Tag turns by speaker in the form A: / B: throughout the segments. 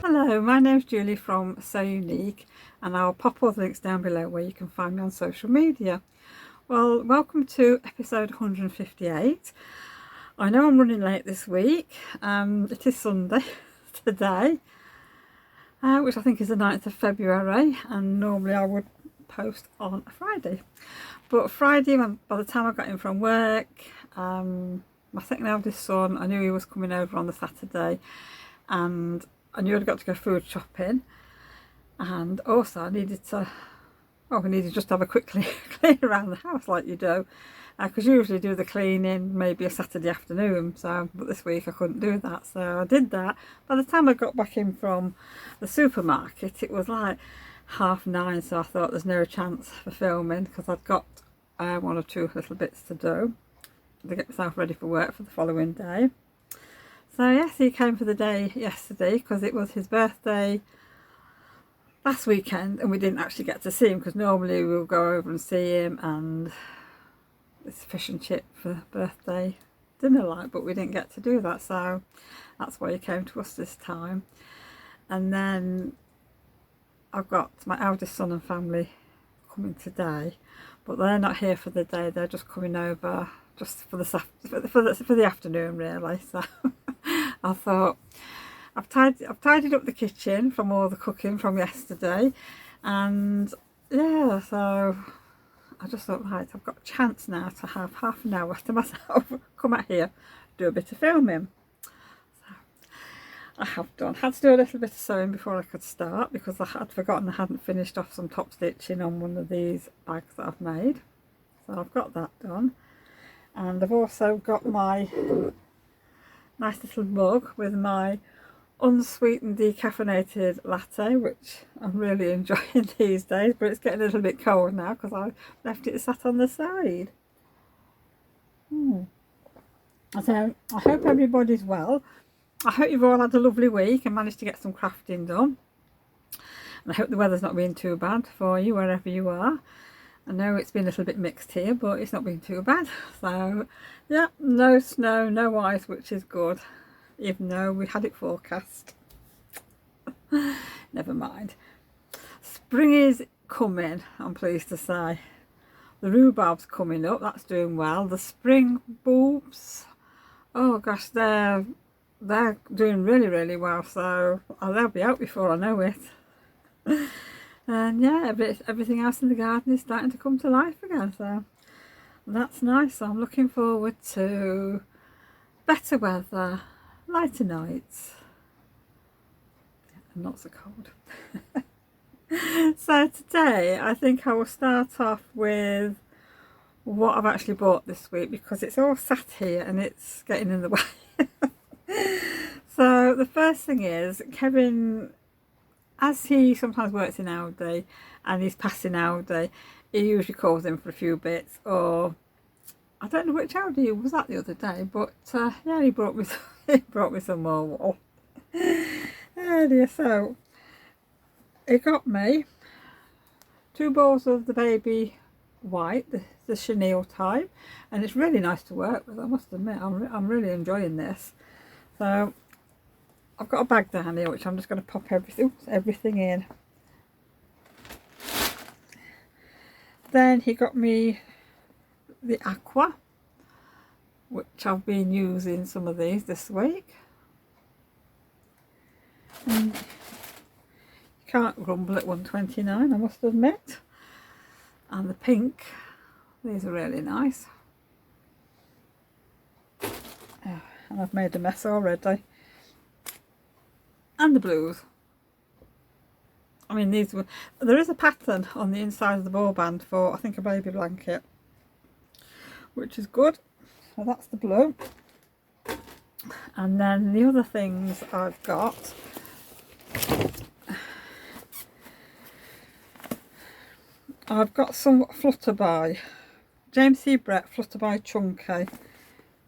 A: Hello, my name's Julie from Salessewunique, and I'll pop all the links down below where you can find me on social media. Well, welcome to episode 158. I know I'm running late this week. It is Sunday today, which I think is the 9th of February, and normally I would post on a Friday. But Friday, by the time I got in from work, my second eldest son, I knew he was coming over on the Saturday, and I knew I'd got to go food shopping, and also I needed to, well, we needed just to have a quick clean around the house like you do, because you usually do the cleaning maybe a Saturday afternoon, but this week I couldn't do that, so I did that. By the time I got back in from the supermarket, it was like 9:30, so I thought there's no chance for filming because I'd got one or two little bits to do to get myself ready for work for the following day. So yes, he came for the day yesterday because it was his birthday last weekend, and we didn't actually get to see him because normally we'll go over and see him and it's fish and chip for birthday dinner like, but we didn't get to do that, so that's why he came to us this time. And then I've got my eldest son and family coming today, but they're not here for the day, they're just coming over just for the afternoon really. So I thought I've tidied up the kitchen from all the cooking from yesterday, and yeah, so I just thought, right, I've got a chance now to have half an hour to myself, come out here, do a bit of filming. So I have done. Had to do a little bit of sewing before I could start because I had forgotten I hadn't finished off some top stitching on one of these bags that I've made. So I've got that done. And I've also got my nice little mug with my unsweetened decaffeinated latte, which I'm really enjoying these days, but it's getting a little bit cold now because I left it sat on the side. So I hope everybody's well. I hope you've all had a lovely week and managed to get some crafting done. And I hope the weather's not been too bad for you wherever you are. I know it's been a little bit mixed here, but it's not been too bad. So yeah, no snow, no ice, which is good, even though we had it forecast. Never mind. Spring is coming, I'm pleased to say. The rhubarb's coming up, that's doing well. The spring bulbs, oh gosh, they're doing really well, so they'll be out before I know it. And yeah, everything else in the garden is starting to come to life again, so that's nice. So I'm looking forward to better weather, lighter nights, and not so cold. So today I think I will start off with what I've actually bought this week because it's all sat here and it's getting in the way. So the first thing is, Kevin, as he sometimes works in Aldi and he's passing Aldi, he usually calls in for a few bits, or I don't know which Aldi he was at the other day, but yeah, he brought me some more wool. Oh dear. So he got me 2 balls of the baby white, the chenille type, and it's really nice to work with, I must admit. I'm really enjoying this. So I've got a bag down here which I'm just going to pop everything in. Then he got me the aqua, which I've been using some of these this week. And you can't grumble at 129, I must admit. And the pink, these are really nice. Oh, and I've made a mess already. And the blues. I mean, there is a pattern on the inside of the ball band for, I think, a baby blanket, which is good. So that's the blue. And then the other things I've got, some Flutterby, James C. Brett Flutterby Chunky.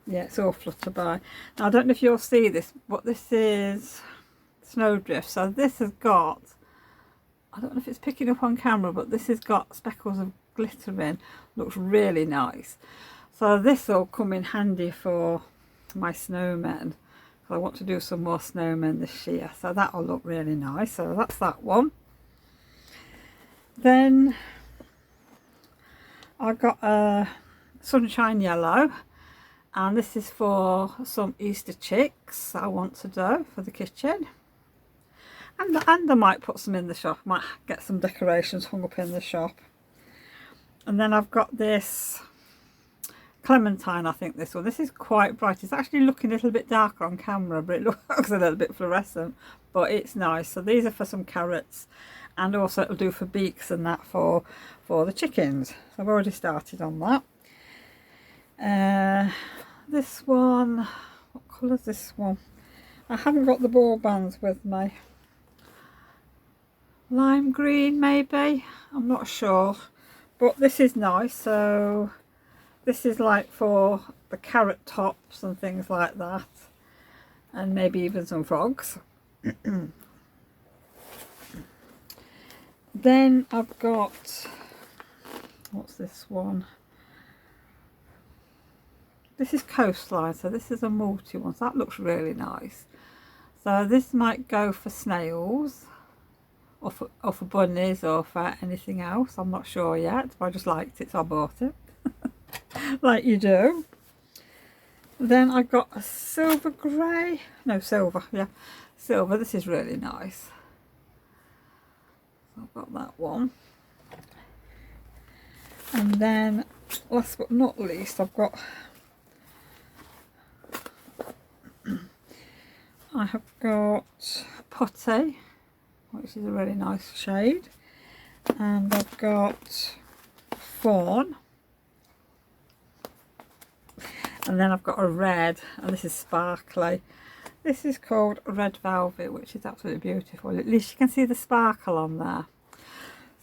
A: Yeah, it's all Flutterby. Now I don't know if you'll see this, but this is Snowdrift. So this has got, I don't know if it's picking up on camera, but this has got speckles of glitter in. Looks really nice. So this will come in handy for my snowmen, I want to do some more snowmen this year, so that'll look really nice. So that's that one. Then I got a sunshine yellow, and this is for some Easter chicks I want to do for the kitchen, and I might put some in the shop, might get some decorations hung up in the shop. And then I've got this clementine, I think this one. This is quite bright. It's actually looking a little bit darker on camera, but it looks a little bit fluorescent, but it's nice. So these are for some carrots, and also it'll do for beaks and that for the chickens. So I've already started on that. This one, what colour is this one? I haven't got the ball bands with me. Lime green maybe, I'm not sure, but this is nice. So this is like for the carrot tops and things like that, and maybe even some frogs. Then I've got, what's this one? This is coastline, so this is a multi one, so that looks really nice. So this might go for snails, or for bunnies, or for anything else. I'm not sure yet, but I just liked it, so I bought it. Like you do. Then I got a silver grey, no, silver, yeah, silver. This is really nice. So I've got that one. And then last but not least, I've got, I have got putty, which is a really nice shade, and I've got fawn, and then I've got a red, and this is sparkly. This is called Red Velvet, which is absolutely beautiful. At least you can see the sparkle on there.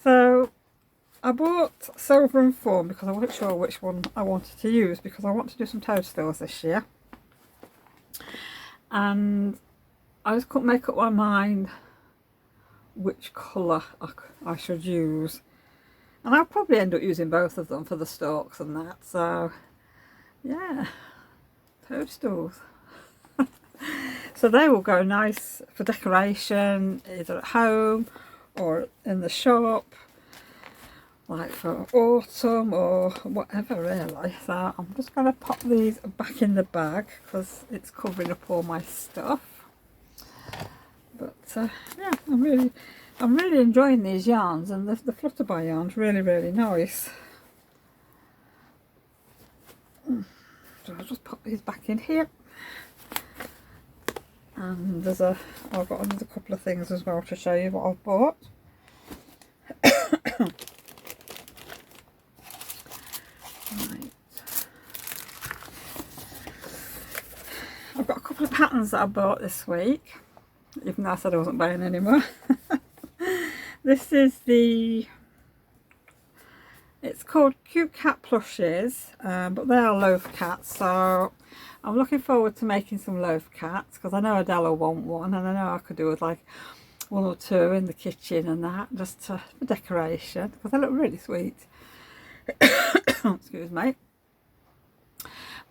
A: So I bought silver and fawn because I wasn't sure which one I wanted to use, because I want to do some toadstools this year. And I just couldn't make up my mind which colour I should use. And I'll probably end up using both of them for the stalks and that. So yeah, toadstools. So they will go nice for decoration, either at home or in the shop, like for autumn or whatever really. So I'm just going to pop these back in the bag because it's covering up all my stuff. But yeah, I'm really enjoying these yarns, and the Flutterby yarn's really nice. So I'll just pop these back in here. And I've got another couple of things as well to show you what I've bought. Right. I've got a couple of patterns that I bought this week, even though I said I wasn't buying any more. This is it's called Cute Cat Plushes, but they are loaf cats, so I'm looking forward to making some loaf cats, because I know Adele will want one, and I know I could do with like one or two in the kitchen and that, just for decoration, because they look really sweet. Excuse me.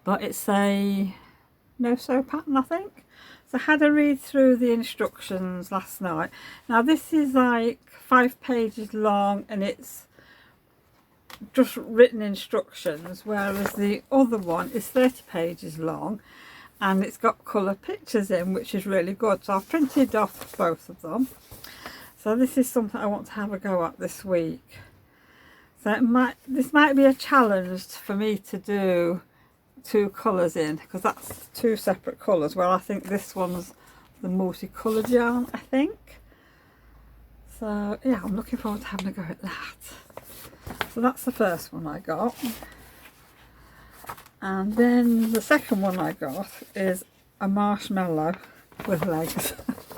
A: But it's a no-sew pattern, I think. So I had a read through the instructions last night. Now this is like 5 pages long, and it's just written instructions, whereas the other one is 30 pages long, and it's got colour pictures in, which is really good. So I've printed off both of them. So this is something I want to have a go at this week. So this might be a challenge for me to do 2 colours in, because that's 2 separate colours. Well, I think this one's the multicoloured yarn, I think. So yeah, I'm looking forward to having a go at that. So that's the first one I got. And then the second one I got is a marshmallow with legs.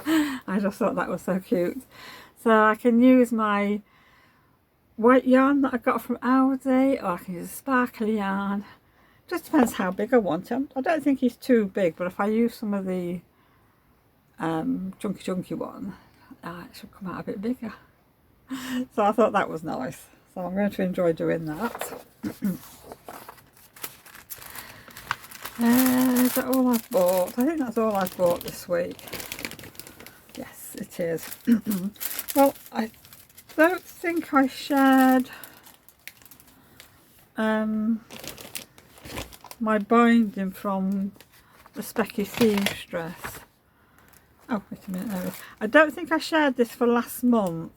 A: I just thought that was so cute. So I can use my white yarn that I got from Aldi, or I can use a sparkly yarn. Just depends how big I want it. I don't think he's too big, but if I use some of the chunky one, it should come out a bit bigger. So I thought that was nice. So I'm going to enjoy doing that. Is that all I've bought? I think that's all I've bought this week. Yes, it is. Well, I don't think I shared my binding from the Specky Seamstress. Oh, wait a minute, there it is. I don't think I shared this for last month.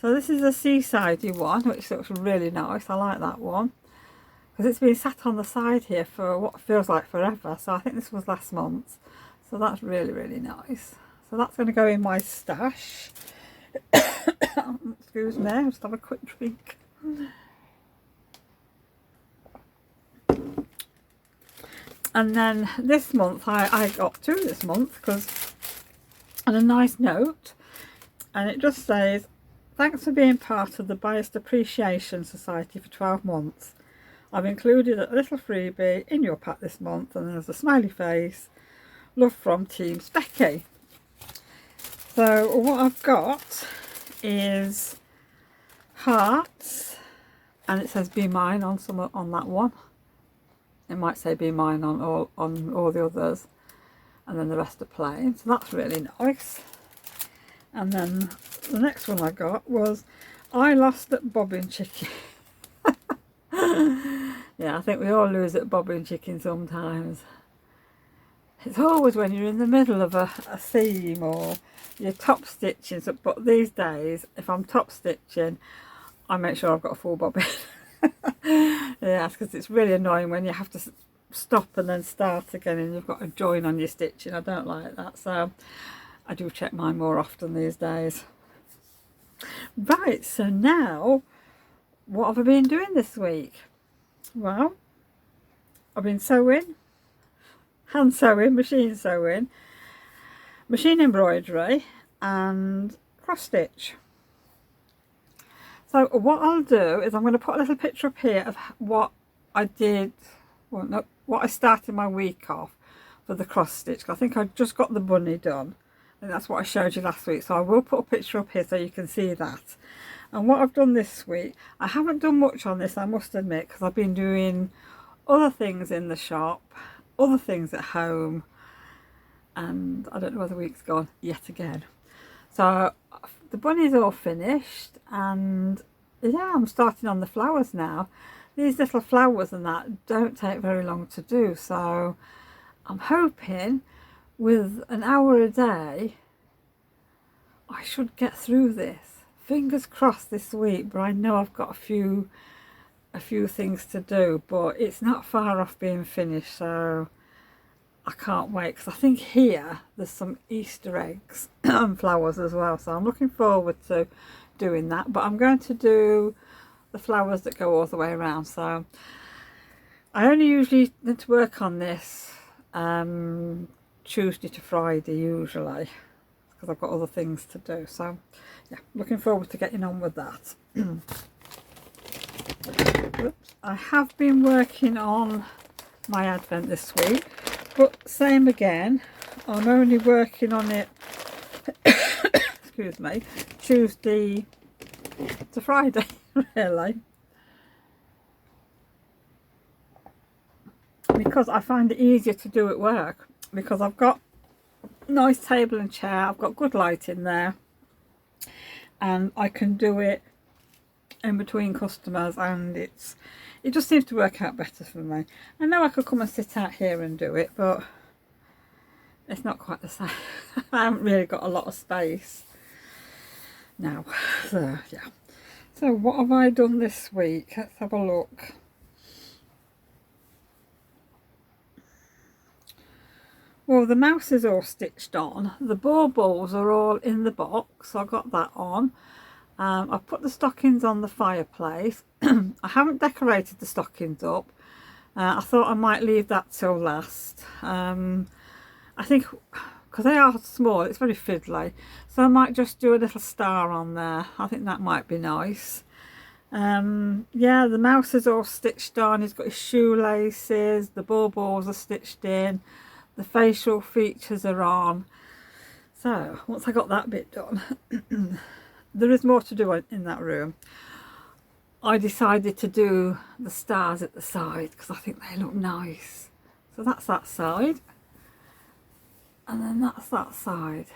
A: So this is a seasidey one, which looks really nice. I like that one. Because it's been sat on the side here for what feels like forever. So I think this was last month. So that's really, really nice. So that's going to go in my stash. Excuse me, I'll just have a quick drink. And then this month, I got two this month, because, and a nice note, and it just says, thanks for being part of the Biased Appreciation Society for 12 months. I've included a little freebie in your pack this month, and there's a smiley face. Love from Team Specky. So what I've got is hearts, and it says be mine on that one. It might say be mine on all the others, and then the rest are plain, so that's really nice. And then the next one I got was I lost at bobbin chicken. Yeah, I think we all lose at bobbin chicken sometimes. It's always when you're in the middle of a seam or you're top stitching, but these days if I'm top stitching I make sure I've got a full bobbin. Yeah, because it's really annoying when you have to stop and then start again and you've got a join on your stitching. I don't like that, so I do check mine more often these days. Right, so now what have I been doing this week? Well, I've been sewing, hand sewing, machine embroidery and cross stitch. So what I'll do is I'm going to put a little picture up here of what I did, well, no, what I started my week off for the cross stitch. I think I just got the bunny done, and that's what I showed you last week. So I will put a picture up here so you can see that. And what I've done this week, I haven't done much on this, I must admit, because I've been doing other things in the shop, other things at home, and I don't know where the week's gone yet again. So the bunny's all finished, and yeah, I'm starting on the flowers now. These little flowers and that don't take very long to do, so I'm hoping with an hour a day I should get through this. Fingers crossed this week, but I know I've got a few things to do, but it's not far off being finished, so I can't wait, because I think here there's some Easter eggs and flowers as well, so I'm looking forward to doing that. But I'm going to do the flowers that go all the way around, so I only usually need to work on this Tuesday to Friday usually, because I've got other things to do. So yeah, looking forward to getting on with that. Oops. I have been working on my advent this week, but same again, I'm only working on it excuse me, Tuesday to Friday really, because I find it easier to do at work, because I've got a nice table and chair, I've got good light in there, and I can do it in between customers, and it just seems to work out better for me. I know I could come and sit out here and do it, but it's not quite the same. I haven't really got a lot of space now. So yeah, so what have I done this week? Let's have a look. Well, the mouse is all stitched on, the baubles are all in the box, so I got that on. I've put the stockings on the fireplace. I haven't decorated the stockings up. I thought I might leave that till last. I think because they are small, it's very fiddly, so I might just do a little star on there. I think that might be nice. Yeah, the mouse is all stitched on, he's got his shoelaces, the baubles are stitched in, the facial features are on. So once I got that bit done, there is more to do in that room. I decided to do the stars at the side because I think they look nice. So that's that side, and then that's that side.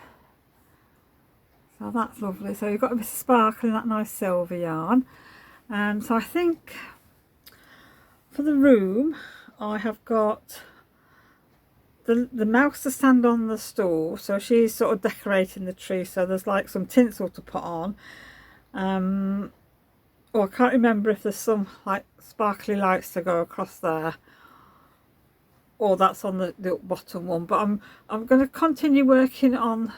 A: So that's lovely. So you've got a bit of sparkle in that nice silver yarn. So I think for the room I have got the mouse to stand on the stool, so she's sort of decorating the tree, so there's like some tinsel to put on. Or I can't remember if there's some like sparkly lights to go across there, or that's on the bottom one. But I'm going to continue working on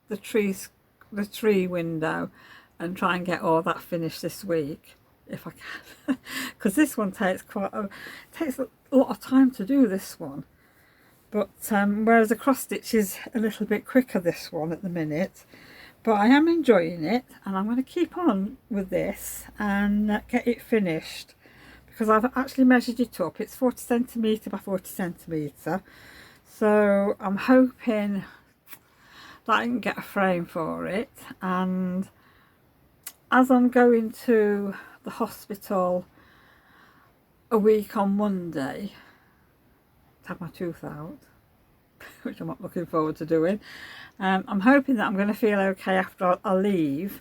A: the tree window and try and get all that finished this week if I can, because this one takes a lot of time to do, this one. But whereas the cross stitch is a little bit quicker, this one at the minute. But I am enjoying it, and I'm going to keep on with this and get it finished, because I've actually measured it up. It's 40 centimetre by 40 centimetre, so I'm hoping that I can get a frame for it. And as I'm going to the hospital a week on Monday to have my tooth out, which I'm not looking forward to doing, I'm hoping that I'm going to feel okay after I leave,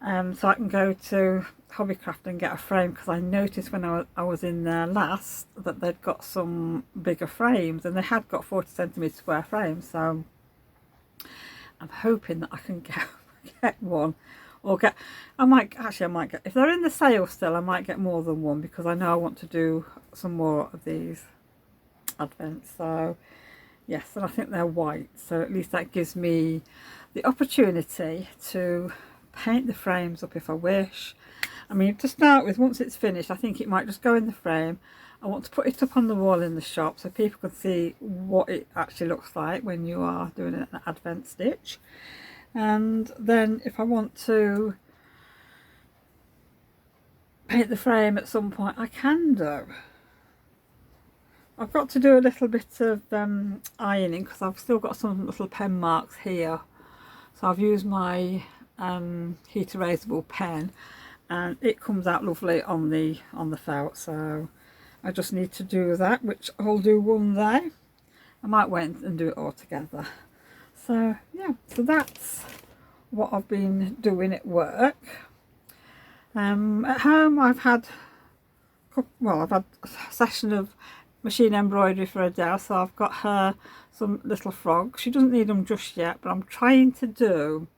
A: so I can go to Hobbycraft and get a frame, because I noticed when I was in there last that they'd got some bigger frames, and they had got 40 centimetre square frames. So I'm hoping that I can get one, or I might get, if they're in the sale still, I might get more than one, because I know I want to do some more of these advents. So yes, and I think they're white, so at least that gives me the opportunity to paint the frames up if I wish. I mean, to start with, once it's finished, I think it might just go in the frame. I want to put it up on the wall in the shop so people can see what it actually looks like when you are doing an advent stitch. And then if I want to paint the frame at some point, I can do. I've got to do a little bit of ironing, because I've still got some little pen marks here. So I've used my heat erasable pen, and it comes out lovely on the felt. So I just need to do that, which I'll do one day. I might wait and do it all together. So yeah, so that's what I've been doing at work. At home I've had a session of machine embroidery for Adele, so I've got her some little frogs. She doesn't need them just yet, but I'm trying to do,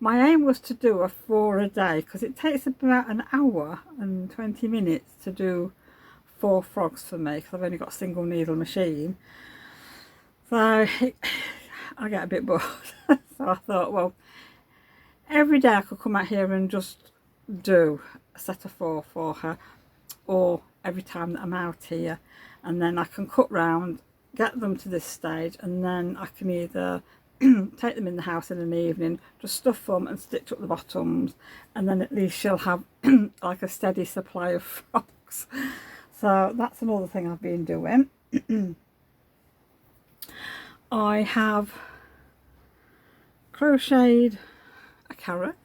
A: my aim was to do 4 a day, because it takes about an hour and 20 minutes to do 4 frogs for me, because I've only got a single needle machine. So I get a bit bored. So I thought, well, every day I could come out here and just do a set of 4 for her, or every time that I'm out here, and then I can cut round, get them to this stage, and then I can either take them in the house in an evening, just stuff them and stitch up the bottoms, and then at least she'll have like a steady supply of frocks. So that's another thing I've been doing. I have crocheted a carrot.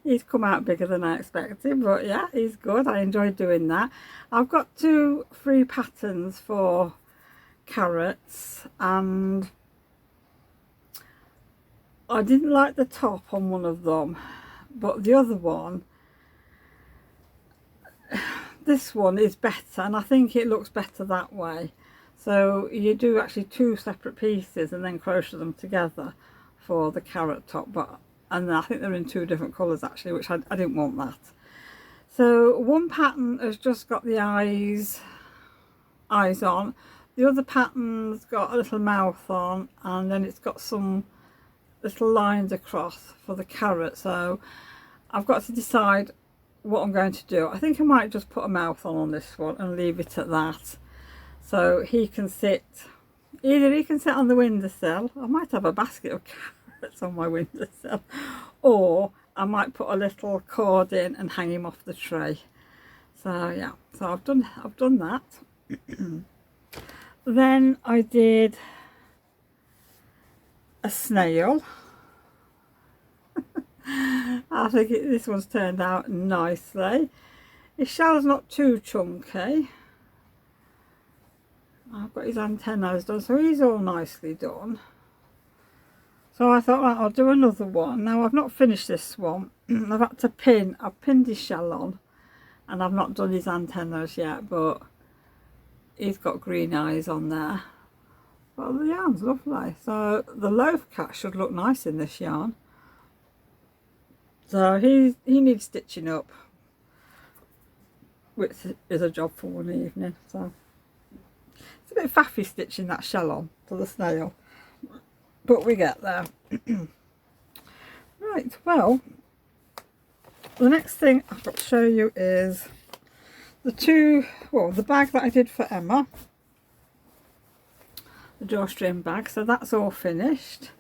A: He's come out bigger than I expected, but yeah, he's good. I enjoyed doing that. I've got 2 free patterns for carrots, and I didn't like the top on one of them, but the other one, this one is better, and I think it looks better that way. So you do actually 2 separate pieces and then crochet them together for the carrot top, and I think they're in 2 different colours actually, which I didn't want that. So one pattern has just got the eyes on, the other pattern's got a little mouth on, and then it's got some little lines across for the carrot. So I've got to decide what I'm going to do. I think I might just put a mouth on this one and leave it at that, so he can sit, either he can sit on the windowsill, I might have a basket of carrots on my windowsill, or I might put a little cord in and hang him off the tree. So yeah, so I've done that. Then I did a snail. I think this one's turned out nicely. His shell's not too chunky, I've got his antennas done, so he's all nicely done. So I thought, right, I'll do another one. Now I've not finished this one. I've had to pin, I've pinned his shell on, and I've not done his antennas yet, but he's got green eyes on there. Well, the yarn's lovely. So the loaf cat should look nice in this yarn. So he needs stitching up, which is a job for one evening. So it's a bit faffy stitching that shell on to the snail, but we get there. Right, well, the next thing I've got to show you is the bag that I did for Emma, the drawstring bag. So that's all finished.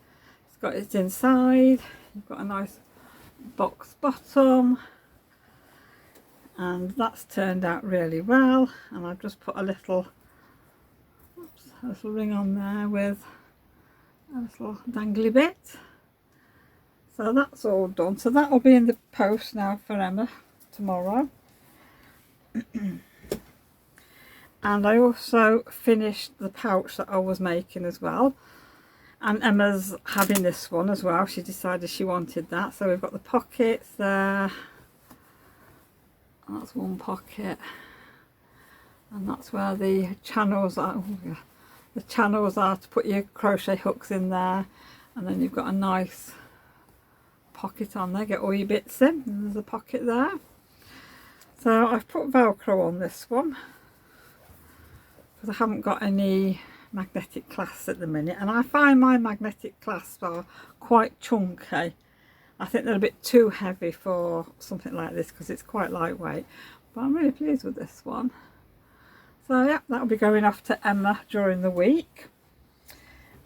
A: It's got its inside, you've got a nice box bottom, and that's turned out really well. And I've just put a little ring on there with a little dangly bit. So that's all done. So that will be in the post now for Emma tomorrow. And I also finished the pouch that I was making as well, and Emma's having this one as well. She decided she wanted that. So we've got the pockets there, that's one pocket, and that's where the channels are. Oh, yeah. The channels are to put your crochet hooks in there, and then you've got a nice pocket on there, get all your bits in, and there's a pocket there. So I've put Velcro on this one because I haven't got any magnetic clasps at the minute, and I find my magnetic clasps are quite chunky. I think they're a bit too heavy for something like this because it's quite lightweight, but I'm really pleased with this one. So yeah, that'll be going off to Emma during the week.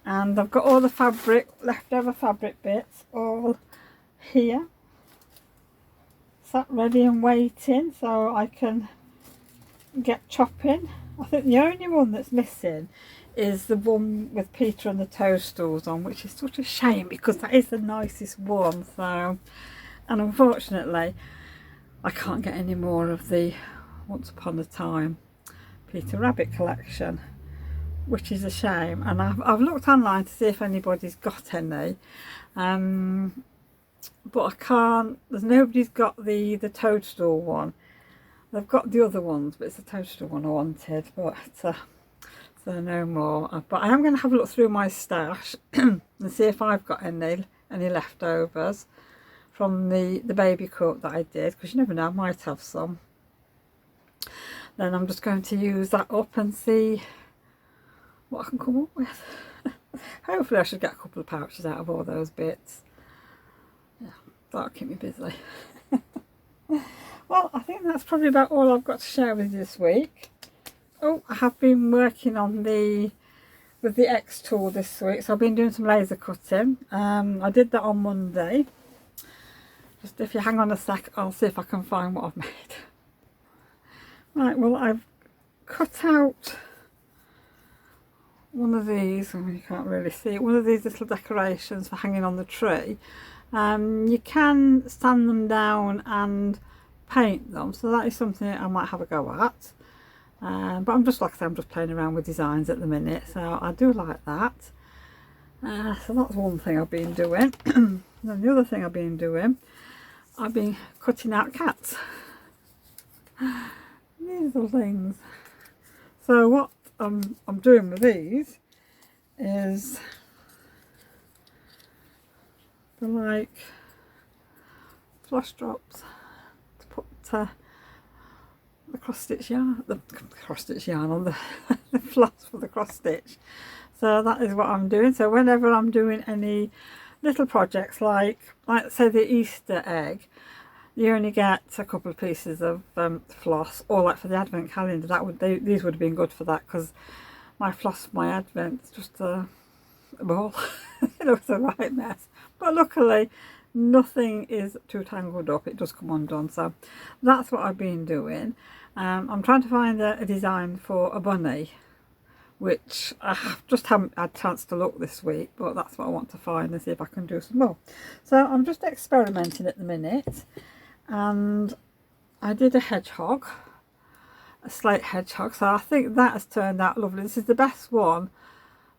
A: And I've got all the fabric, leftover fabric bits, all here, sat ready and waiting so I can get chopping. I think the only one that's missing is the one with Peter and the toadstools on, which is such a shame because that is the nicest one. So, and unfortunately I can't get any more of the Once Upon a Time Peter Rabbit collection, which is a shame. And I've looked online to see if anybody's got any, but I can't. Nobody's got the toadstool one. They've got the other ones, but it's the toadstool one I wanted, but so no more. But I am going to have a look through my stash and see if I've got any leftovers from the baby cut that I did, because you never know, I might have some. Then I'm just going to use that up and see what I can come up with. Hopefully I should get a couple of pouches out of all those bits. Yeah, that'll keep me busy. Well, I think that's probably about all I've got to share with you this week. Oh, I have been working on with the X tool this week, so I've been doing some laser cutting. I did that on Monday. Just if you hang on a sec, I'll see if I can find what I've made. Right, well, I've cut out one of these, you can't really see it, one of these little decorations for hanging on the tree. You can sand them down and paint them, so that is something I might have a go at. But I'm just, like I say, I'm just playing around with designs at the minute, so I do like that. So that's one thing I've been doing. Then the other thing I've been doing, I've been cutting out cats. These little things. So what I'm doing with these is they're like floss drops to put the cross stitch yarn, on the floss for the cross stitch. So that is what I'm doing. So whenever I'm doing any little projects like say the Easter egg, you only get a couple of pieces of floss, or like for the advent calendar, these would have been good for that, because my floss for my advent is just a ball. It looks a right mess, but luckily nothing is too tangled up, it does come undone. So that's what I've been doing. I'm trying to find a design for a bunny, which I just haven't had a chance to look this week, but that's what I want to find and see if I can do some more. So I'm just experimenting at the minute, and I did a hedgehog, a slate hedgehog, so I think that has turned out lovely. This is the best one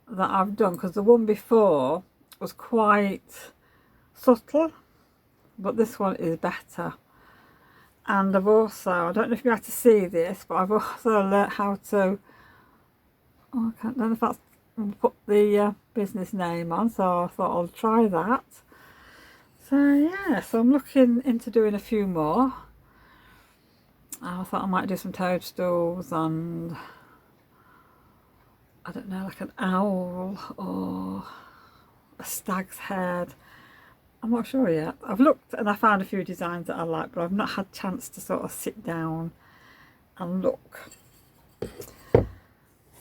A: that I've done, because the one before was quite subtle, but this one is better. And I've also, I don't know if you had to see this, but I've also learnt how to, oh, I don't know if that's put the business name on, so I thought I'll try that. So yeah, so I'm looking into doing a few more. I thought I might do some toadstools and I don't know, like an owl or a stag's head. I'm not sure yet. I've looked and I found a few designs that I like, but I've not had a chance to sort of sit down and look.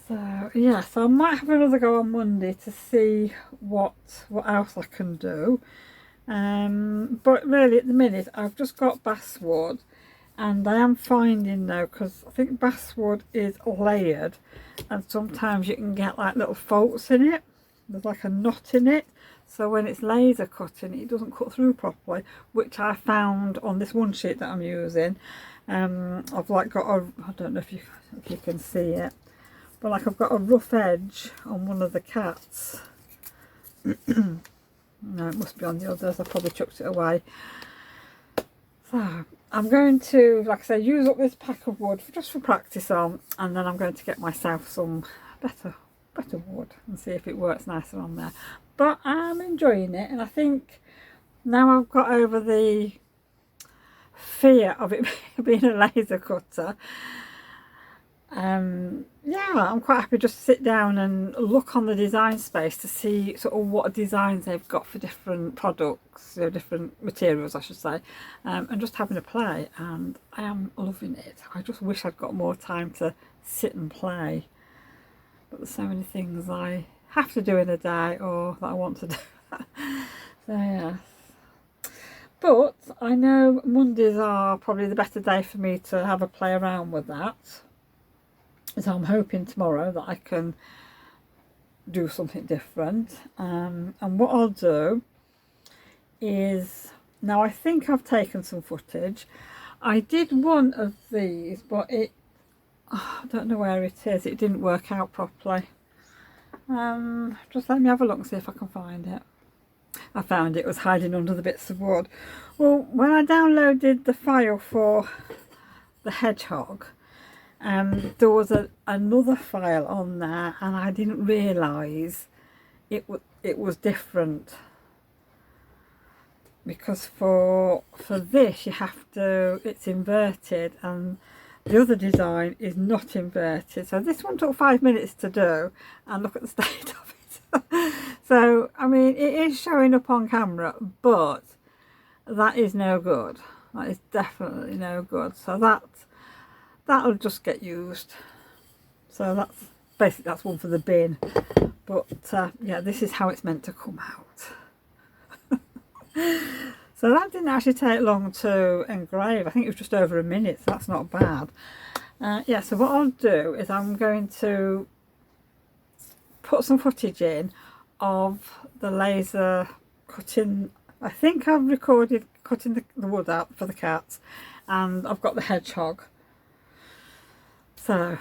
A: So yeah, so I might have another go on Monday to see what else I can do. But really at the minute I've just got basswood, and I am finding though, because I think basswood is layered and sometimes you can get like little faults in it. There's like a knot in it, so when it's laser cutting it doesn't cut through properly, which I found on this one sheet that I'm using. I've like got a, I don't know if you can see it, but like I've got a rough edge on one of the cats. No, it must be on the others. I probably chucked it away. So I'm going to, like I say, use up this pack of wood just for practice on, and then I'm going to get myself some better wood and see if it works nicer on there. But I'm enjoying it, and I think now I've got over the fear of it being a laser cutter. Yeah, I'm quite happy just to sit down and look on the design space to see sort of what designs they've got for different products, different materials I should say, and just having a play, and I am loving it. I just wish I'd got more time to sit and play, but there's so many things I have to do in a day or that I want to do. So yeah, but I know Mondays are probably the better day for me to have a play around with that. So I'm hoping tomorrow that I can do something different. And what I'll do is, now I think I've taken some footage. I did one of these, but I don't know where it is. It didn't work out properly. Just let me have a look and see if I can find it. I found it was hiding under the bits of wood. Well, when I downloaded the file for the hedgehog, there was another file on there, and I didn't realise it was different, because for this you have to, it's inverted, and the other design is not inverted. So this one took 5 minutes to do, and look at the state of it. So I mean, it is showing up on camera, but that is no good. That is definitely no good. So that'll just get used. So that's basically, that's one for the bin. But yeah, this is how it's meant to come out. So that didn't actually take long to engrave. I think it was just over a minute, so that's not bad. Yeah, so what I'll do is I'm going to put some footage in of the laser cutting. I think I've recorded cutting the wood out for the cats, and I've got the hedgehog. So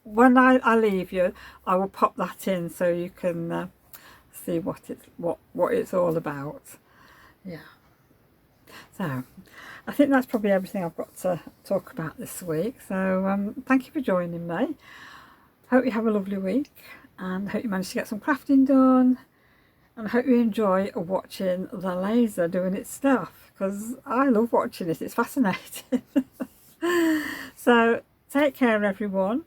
A: when I leave you, I will pop that in so you can see what it's all about. Yeah. So I think that's probably everything I've got to talk about this week. So thank you for joining me. Hope you have a lovely week, and hope you manage to get some crafting done, and I hope you enjoy watching the laser doing its stuff, because I love watching it. It's fascinating. So take care everyone,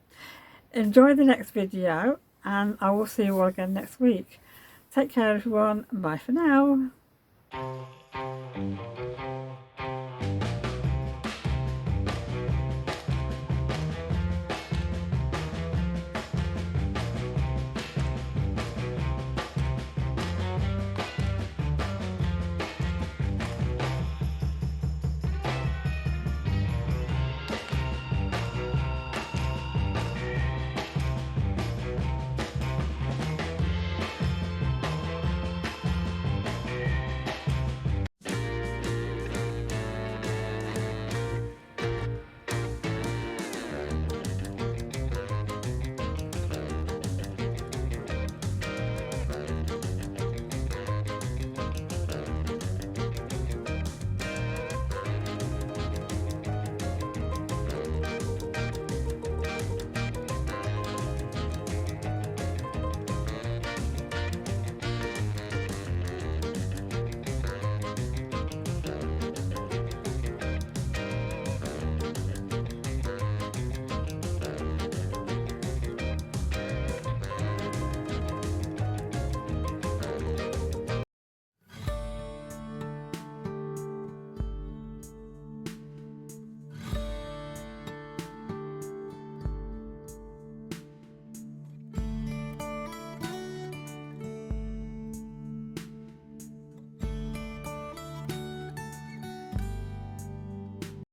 A: enjoy the next video, and I will see you all again next week. Take care everyone, bye for now.